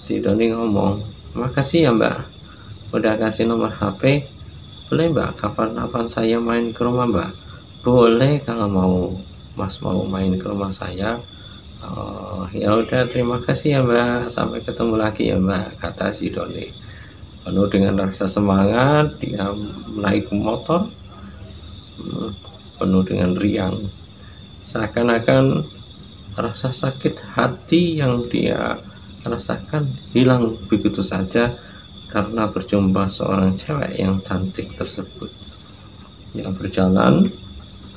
Si Doni ngomong, makasih ya mbak, udah kasih nomor HP. Boleh mbak, kapan-kapan saya main ke rumah mbak? Boleh, kalau mau mas mau main ke rumah saya. Oh ya udah, terima kasih ya mbak, sampai ketemu lagi ya mbak, kata si Doni. Penuh dengan rasa semangat, dia naik motor penuh dengan riang, seakan-akan rasa sakit hati yang dia rasakan hilang begitu saja karena berjumpa seorang cewek yang cantik tersebut. Dia berjalan,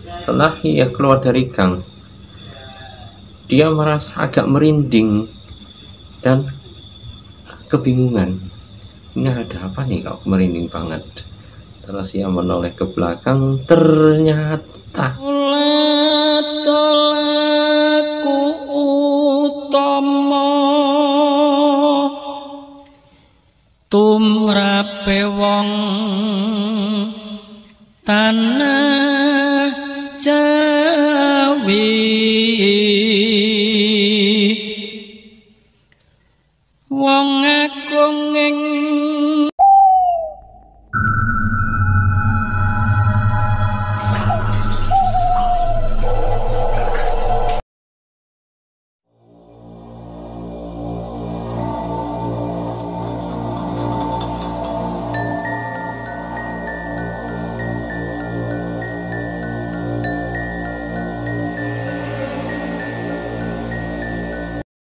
setelah ia keluar dari gang, dia merasa agak merinding dan kebingungan. Ini ada apa nih kok merinding banget? Terus ia menoleh ke belakang, ternyata tolaku utama tumrape wong tanah Jawi, wong agung ing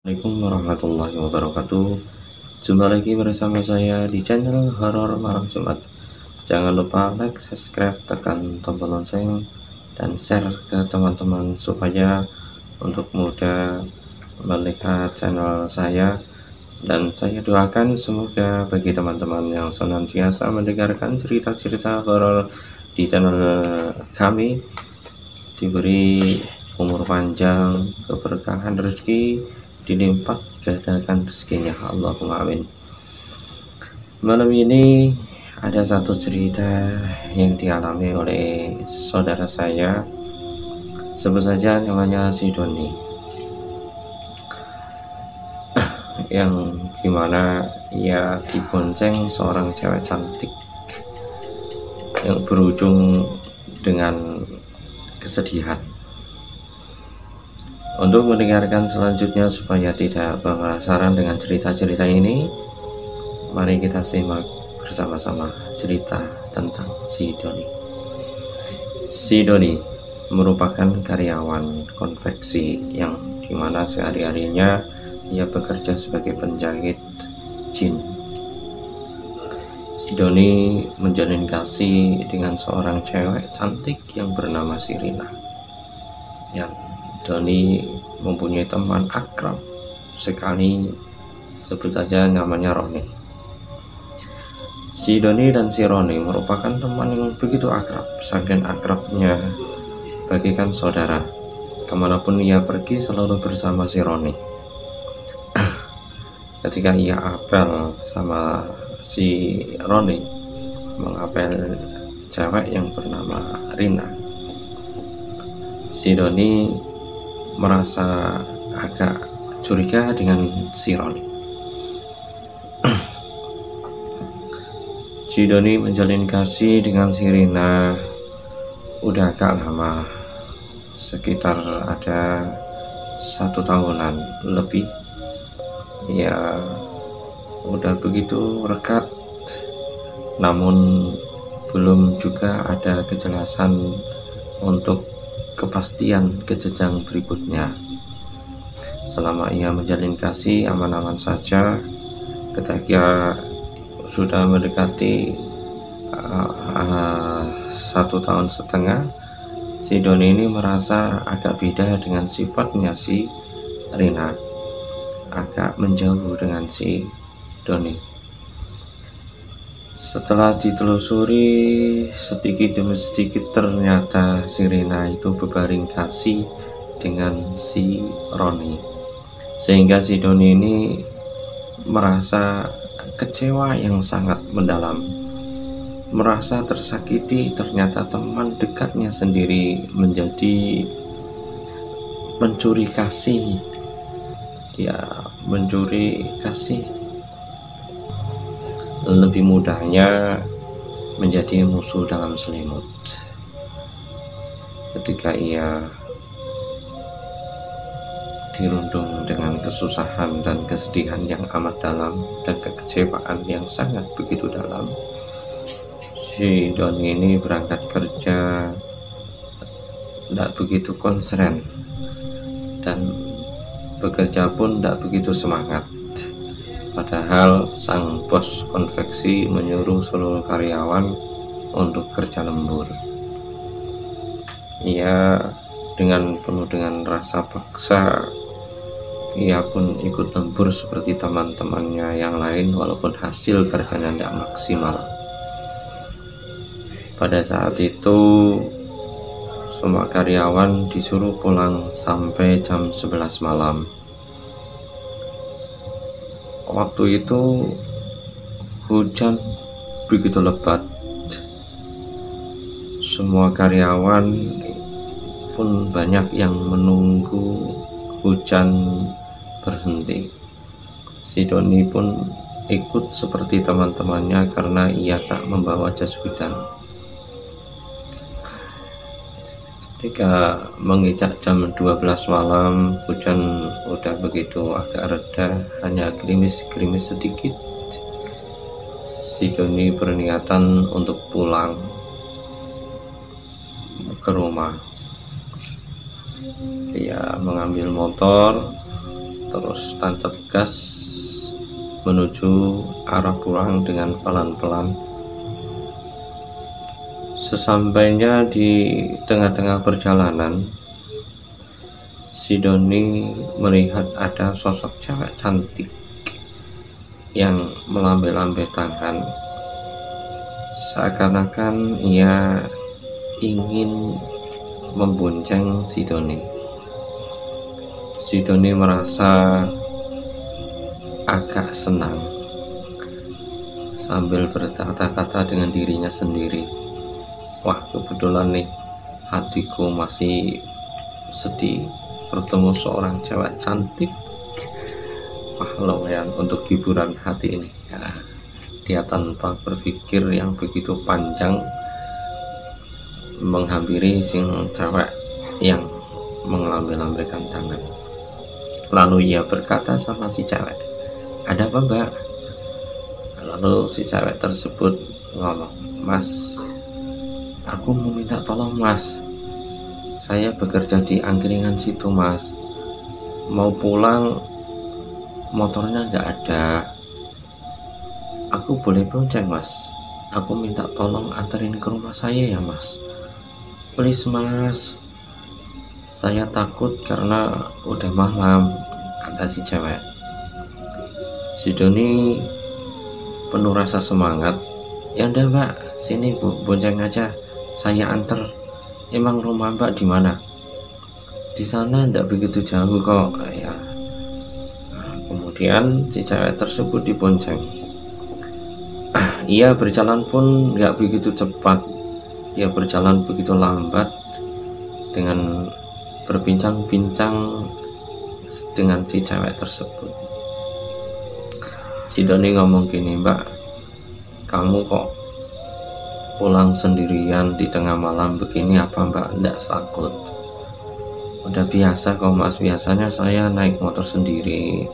Assalamualaikum warahmatullahi wabarakatuh. Jumpa lagi bersama saya di channel Horor Malam Jumat. Jangan lupa like, subscribe, tekan tombol lonceng, dan share ke teman-teman supaya untuk mudah melihat channel saya. Dan saya doakan semoga bagi teman-teman yang senantiasa mendengarkan cerita-cerita horor di channel kami diberi umur panjang, keberkahan rezeki, dilipat gandakan rezekinya, Allahumma amin. Malam ini ada satu cerita yang dialami oleh saudara saya, sebut saja namanya si Doni, yang dimana ia dibonceng seorang cewek cantik yang berujung dengan kesedihan. Untuk mendengarkan selanjutnya supaya tidak penasaran dengan cerita-cerita ini, mari kita simak bersama-sama cerita tentang si Doni. Si Doni merupakan karyawan konveksi yang dimana sehari-harinya ia bekerja sebagai penjahit jin. Si Doni menjalin kasih dengan seorang cewek cantik yang bernama Sirina. Yang Doni mempunyai teman akrab sekali, sebut saja namanya Roni. Si Doni dan si Roni merupakan teman yang begitu akrab, saking akrabnya bagikan saudara. Kemanapun ia pergi selalu bersama si Roni. Ketika ia apel sama si Roni, mengapel cewek yang bernama Rina, si Doni merasa agak curiga dengan si Roni. Si Doni menjalin kasih dengan si Rina udah agak lama, sekitar ada 1 tahunan lebih. Ya udah begitu rekat, namun belum juga ada kejelasan untuk kepastian ke jenjang berikutnya. Selama ia menjalin kasih aman-aman saja. Ketika sudah mendekati 1,5 tahun, si Doni ini merasa agak beda dengan sifatnya si Rina, agak menjauh dengan si Doni. Setelah ditelusuri sedikit demi sedikit, ternyata si Rina itu berbaring kasih dengan si Roni, sehingga si Doni ini merasa kecewa yang sangat mendalam, merasa tersakiti. Ternyata teman dekatnya sendiri menjadi mencuri kasih. Dia mencuri kasih lebih mudahnya menjadi musuh dalam selimut. Ketika ia dirundung dengan kesusahan dan kesedihan yang amat dalam dan kekecewaan yang sangat begitu dalam, si Doni ini berangkat kerja tidak begitu konsren dan bekerja pun tidak begitu semangat. Padahal sang bos konveksi menyuruh seluruh karyawan untuk kerja lembur. Ia penuh dengan rasa paksa, ia pun ikut lembur seperti teman-temannya yang lain, walaupun hasil kerjanya tidak maksimal. Pada saat itu semua karyawan disuruh pulang sampai jam 11 malam. Waktu itu hujan begitu lebat. Semua karyawan pun banyak yang menunggu hujan berhenti. Si Doni pun ikut seperti teman-temannya karena ia tak membawa jas hujan. Ketika menginjak jam 12 malam, hujan udah begitu agak reda, hanya gerimis-gerimis sedikit. Si Doni berniatan untuk pulang ke rumah. Dia mengambil motor, terus tancap gas menuju arah pulang dengan pelan-pelan. Sesampainya di tengah-tengah perjalanan, si Doni melihat ada sosok cewek cantik yang melambai-lambai tangan, seakan-akan ia ingin membonceng si Doni. Si Doni merasa agak senang sambil berkata-kata dengan dirinya sendiri, wah, kebetulan nih hatiku masih sedih bertemu seorang cewek cantik. Wah, lumayan untuk hiburan hati ini ya. Dia tanpa berpikir yang begitu panjang menghampiri si cewek yang mengambil-ambilkan tangan. Lalu ia berkata sama si cewek, ada apa mbak? Lalu si cewek tersebut ngomong, mas, aku mau minta tolong mas, saya bekerja di angkringan situ mas, mau pulang motornya nggak ada, aku boleh bonceng mas, aku minta tolong anterin ke rumah saya ya mas, please mas, saya takut karena udah malam, kata si cewek. Si Doni penuh rasa semangat, ya udah mbak, sini bonceng aja, saya anter. Emang rumah mbak di mana? Di sana ndak begitu jauh kok ya. Kemudian si cewek tersebut dibonceng. Ia berjalan pun nggak begitu cepat, ia berjalan begitu lambat dengan berbincang-bincang dengan si cewek tersebut. Si Doni ngomong gini, mbak, kamu kok pulang sendirian di tengah malam begini, apa mbak ndak takut? Udah biasa kok mas, biasanya saya naik motor sendiri,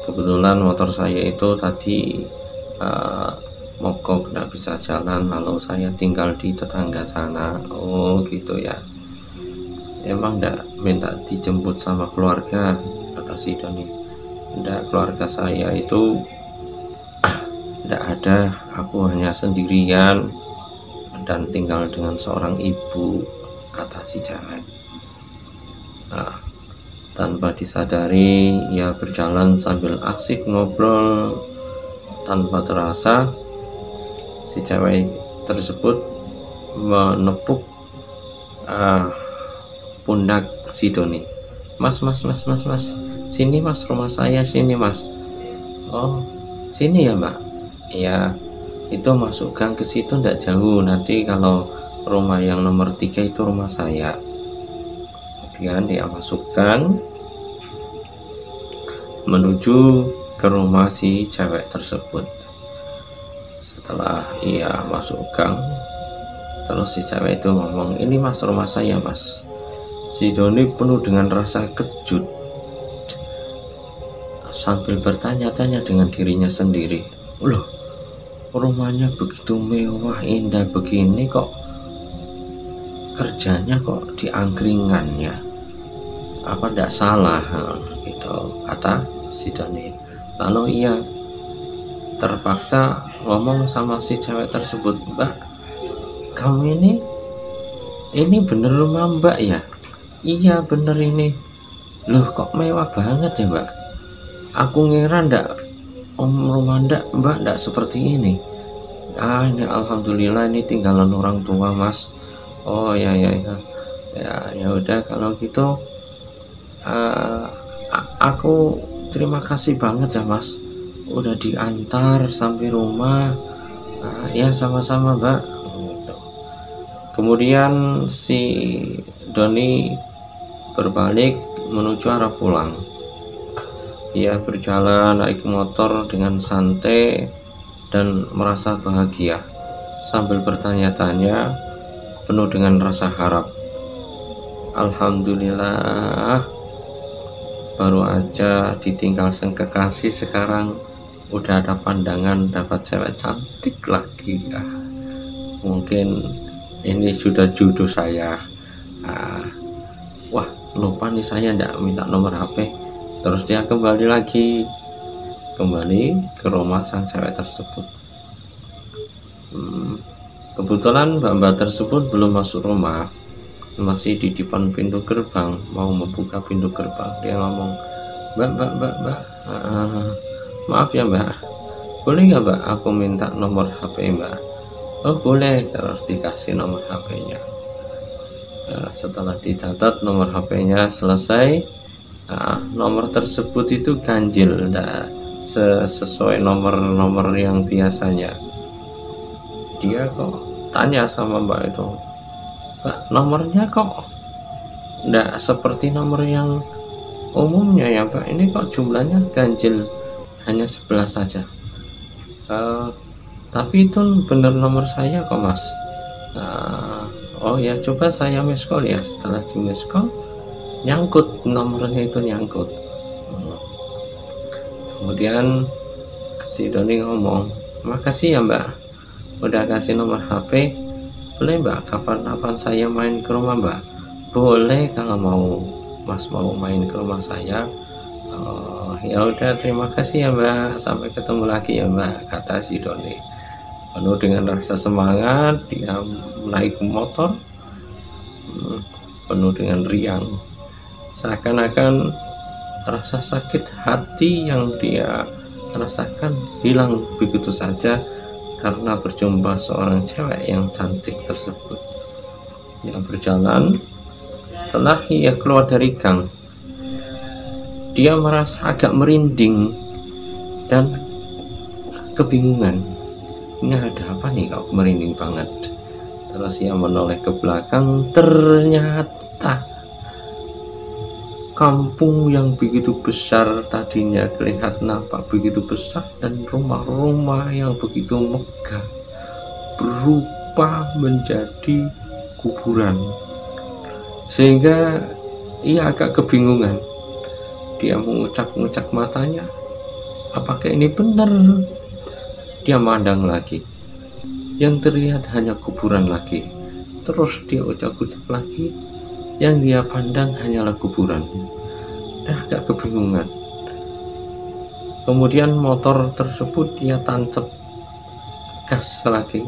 kebetulan motor saya itu tadi mogok nggak bisa jalan, lalu saya tinggal di tetangga sana. Oh gitu ya, emang ndak minta dijemput sama keluarga? Kata si Doni. Ndak, keluarga saya itu ndak ada, aku hanya sendirian dan tinggal dengan seorang ibu, kata si cewek. Nah, tanpa disadari ia berjalan sambil asik ngobrol. Tanpa terasa si cewek tersebut menepuk pundak si Doni. Mas, sini mas, rumah saya sini mas. Oh sini ya mbak, ya itu masuk gang ke situ ndak jauh, nanti kalau rumah yang nomor 3 itu rumah saya. Kemudian dia masuk gang menuju ke rumah si cewek tersebut. Setelah ia masuk gang, terus si cewek itu ngomong, "Ini mas, rumah saya mas." Si Doni penuh dengan rasa kejut sambil bertanya-tanya dengan dirinya sendiri, "Loh, rumahnya begitu mewah indah begini kok kerjanya kok di angkringannya, apa tidak salah?" Gitu kata si Doni. Lalu ia terpaksa ngomong sama si cewek tersebut, "Mbak, kamu ini bener rumah mbak ya?" "Iya bener ini." "Loh kok mewah banget ya mbak? Aku ngira ndak rumah mbak ndak seperti ini." "Ah ini alhamdulillah ini tinggalan orang tua mas." "Oh ya ya ya ya, ya udah kalau gitu aku terima kasih banget ya mas, udah diantar sampai rumah." "Ya sama-sama mbak." Gitu. Kemudian si Doni berbalik menuju arah pulang. Ia berjalan naik motor dengan santai dan merasa bahagia sambil bertanya-tanya penuh dengan rasa harap. Alhamdulillah, baru aja ditinggal sang kekasih sekarang udah ada pandangan dapat cewek cantik lagi. Mungkin ini sudah jodoh saya. Wah lupa nih saya ndak minta nomor HP. Terus dia kembali ke rumah sang cewek tersebut. Kebetulan mbak-mbak tersebut belum masuk rumah, masih di depan pintu gerbang, mau membuka pintu gerbang. Dia ngomong, mbak, maaf ya mbak, boleh nggak mbak aku minta nomor HP mbak?" "Oh boleh." Terus dikasih nomor HP-nya. Setelah dicatat nomor HP-nya selesai, nomor tersebut itu ganjil, tidak sesuai nomor-nomor yang biasanya. Dia kok tanya sama mbak itu, "Mbak, nomornya kok tidak seperti nomor yang umumnya ya mbak, ini kok jumlahnya ganjil hanya 11 saja." "Tapi itu bener nomor saya kok mas." "Oh ya coba saya miss call ya." Setelah di miss call, nyangkut, nomornya itu nyangkut. Kemudian si Doni ngomong, "Makasih ya mbak udah kasih nomor HP, boleh mbak kapan-kapan saya main ke rumah mbak?" "Boleh kalau mas mau main ke rumah saya." "Oh ya udah terima kasih ya mbak, sampai ketemu lagi ya mbak," kata si Doni. Penuh dengan rasa semangat dia naik motor, penuh dengan riang, seakan-akan rasa sakit hati yang dia rasakan hilang begitu saja karena berjumpa seorang cewek yang cantik tersebut. Dia berjalan. Setelah ia keluar dari gang, dia merasa agak merinding dan kebingungan. Ini ada apa nih kok merinding banget? Terus ia menoleh ke belakang, ternyata kampung yang begitu besar tadinya kelihatan nampak begitu besar dan rumah-rumah yang begitu megah berubah menjadi kuburan, sehingga ia agak kebingungan. Dia mengucak-ngucak matanya, apakah ini benar? Dia mandang lagi, yang terlihat hanya kuburan lagi. Terus dia ucap-ucap lagi, yang dia pandang hanyalah kuburan. Dia agak kebingungan. Kemudian motor tersebut dia tancap gas lagi,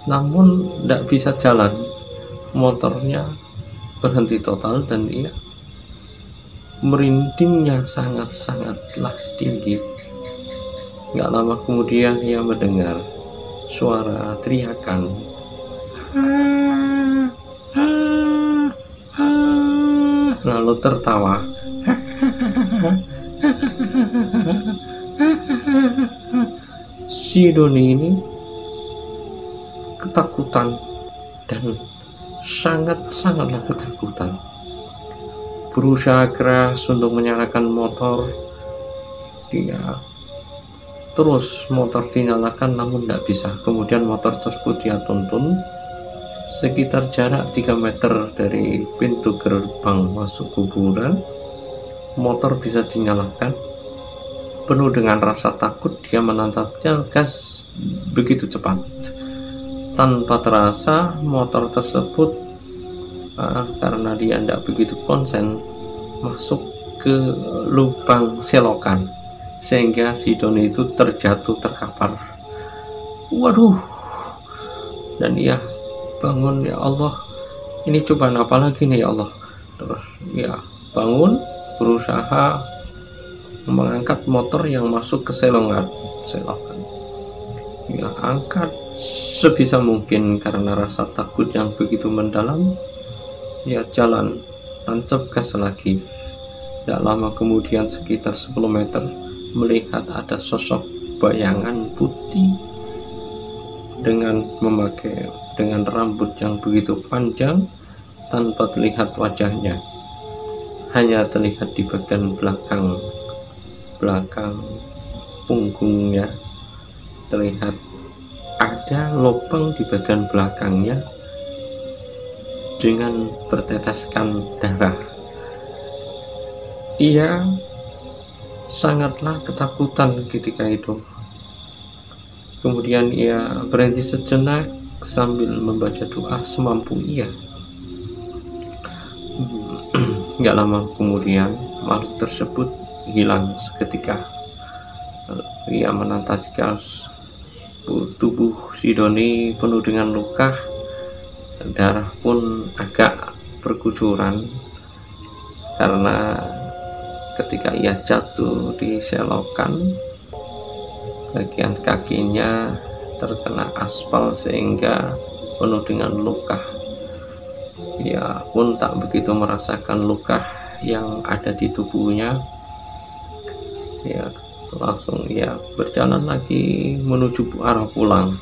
namun tidak bisa jalan. Motornya berhenti total dan ia merindingnya sangat-sangatlah tinggi. Gak lama kemudian ia mendengar suara teriakan, lalu tertawa. Si Doni ini ketakutan dan sangat-sangatlah ketakutan. Berusaha keras untuk menyalakan motor. Dia terus motor dinyalakan namun tidak bisa. Kemudian motor tersebut dia tuntun sekitar jarak 3 meter dari pintu gerbang masuk kuburan. Motor bisa dinyalakan. Penuh dengan rasa takut dia menancapkan gas begitu cepat. Tanpa terasa motor tersebut karena dia tidak begitu konsen masuk ke lubang selokan, sehingga si Doni itu terjatuh terkapar. Waduh, dan ia bangun, ya Allah, ini cobaan apa lagi nih ya Allah. Terus ya bangun, berusaha mengangkat motor yang masuk ke selokan. Ya angkat sebisa mungkin karena rasa takut yang begitu mendalam. Ya jalan, tancap gas lagi. Tidak lama kemudian sekitar 10 meter melihat ada sosok bayangan putih dengan rambut yang begitu panjang tanpa terlihat wajahnya, hanya terlihat di bagian belakang punggungnya terlihat ada lubang di bagian belakangnya dengan berteteskan darah. Ia sangatlah ketakutan ketika itu. Kemudian ia berhenti sejenak sambil membaca doa semampu ia. Nggak lama kemudian makhluk tersebut hilang seketika. Ia menatap gas. Tubuh si Doni penuh dengan luka. Darah pun agak berkucuran karena ketika ia jatuh di selokan, bagian kakinya terkena aspal sehingga penuh dengan luka. Ia pun tak begitu merasakan luka yang ada di tubuhnya. Ya, langsung ia berjalan lagi menuju arah pulang.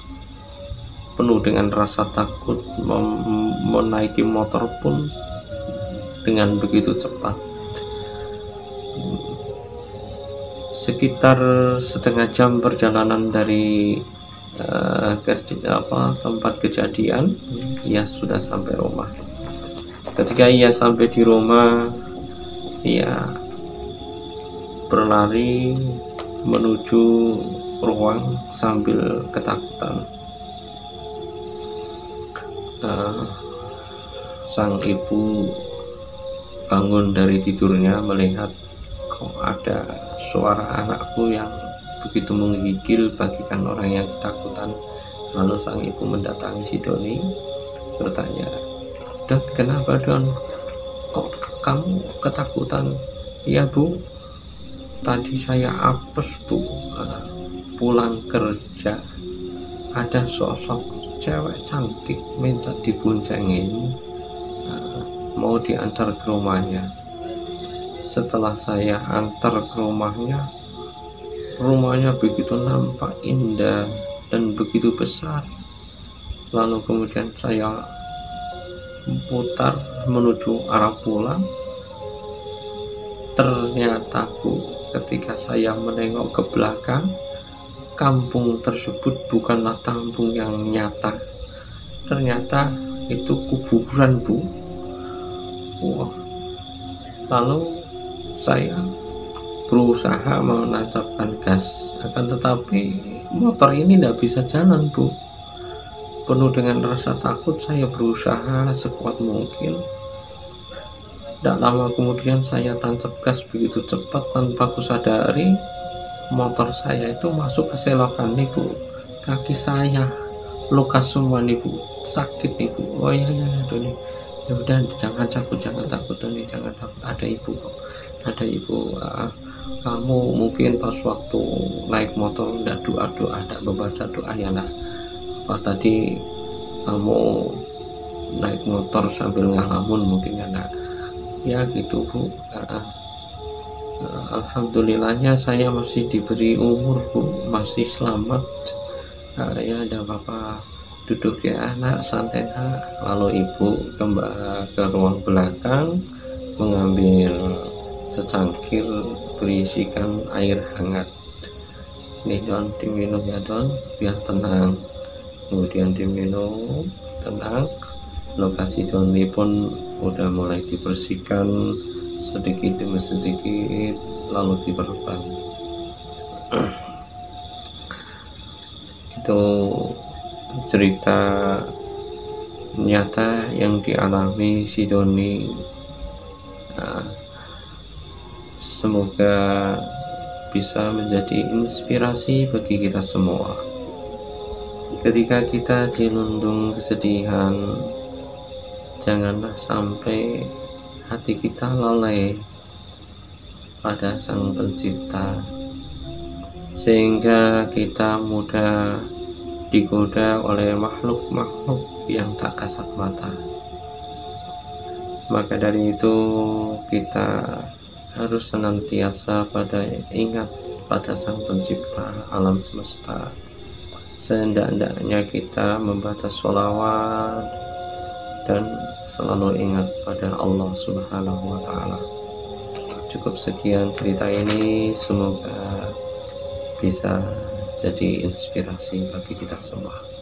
Penuh dengan rasa takut, menaiki motor pun dengan begitu cepat. Sekitar setengah jam perjalanan dari tempat kejadian, ia sudah sampai rumah. Ketika ia sampai di rumah, ia berlari menuju ruang sambil ketakutan. Sang ibu bangun dari tidurnya melihat kok ada suara anakku yang begitu menggigil bagikan orang yang ketakutan. Lalu sang ibu mendatangi si Doni bertanya, "Don, kenapa Don? Kok kamu ketakutan?" "Ya Bu, tadi saya apes Bu, pulang kerja ada sosok cewek cantik minta diboncengin, mau diantar ke rumahnya. Setelah saya antar ke rumahnya begitu nampak indah dan begitu besar. Lalu kemudian saya putar menuju arah pulang. Ternyata Bu, ketika saya menengok ke belakang, kampung tersebut bukanlah kampung yang nyata. Ternyata itu kuburan Bu." Wah. Lalu saya berusaha menancapkan gas, akan tetapi motor ini tidak bisa jalan Bu. Penuh dengan rasa takut saya berusaha sekuat mungkin. Tidak lama kemudian saya tancap gas begitu cepat tanpa kusadari motor saya itu masuk ke selokan nih Bu. Kaki saya luka semua nih Bu, sakit nih Bu. "Oh iya Doni, ya udah jangan takut Doni, jangan takut, ada ibu kok, ada ibu. Kamu mungkin pas waktu naik motor ndak doa ndak membaca doa ya nah, apa tadi kamu naik motor sambil ngalamun mungkin ya nah." Ya gitu Bu. Alhamdulillahnya saya masih diberi umur Bu, masih selamat. Ya ada apa-apa, duduk ya anak, santai nak. Lalu ibu kembali ke ruang belakang mengambil secangkir berisikan air hangat. Ini Don, diminum ya Don, biar tenang. Kemudian diminum, tenang. Lokasi Don ini pun udah mulai dibersihkan sedikit demi sedikit, lalu diperban. Itu cerita nyata yang dialami si Doni. Nah, semoga bisa menjadi inspirasi bagi kita semua. Ketika kita dilundung kesedihan, janganlah sampai hati kita lalai pada Sang Pencipta, sehingga kita mudah digoda oleh makhluk-makhluk yang tak kasat mata. Maka dari itu kita harus senantiasa ingat pada Sang Pencipta alam semesta. Sehendak-hendaknya kita membaca sholawat dan selalu ingat pada Allah Subhanahu wa Ta'ala. Cukup sekian cerita ini, semoga bisa jadi inspirasi bagi kita semua.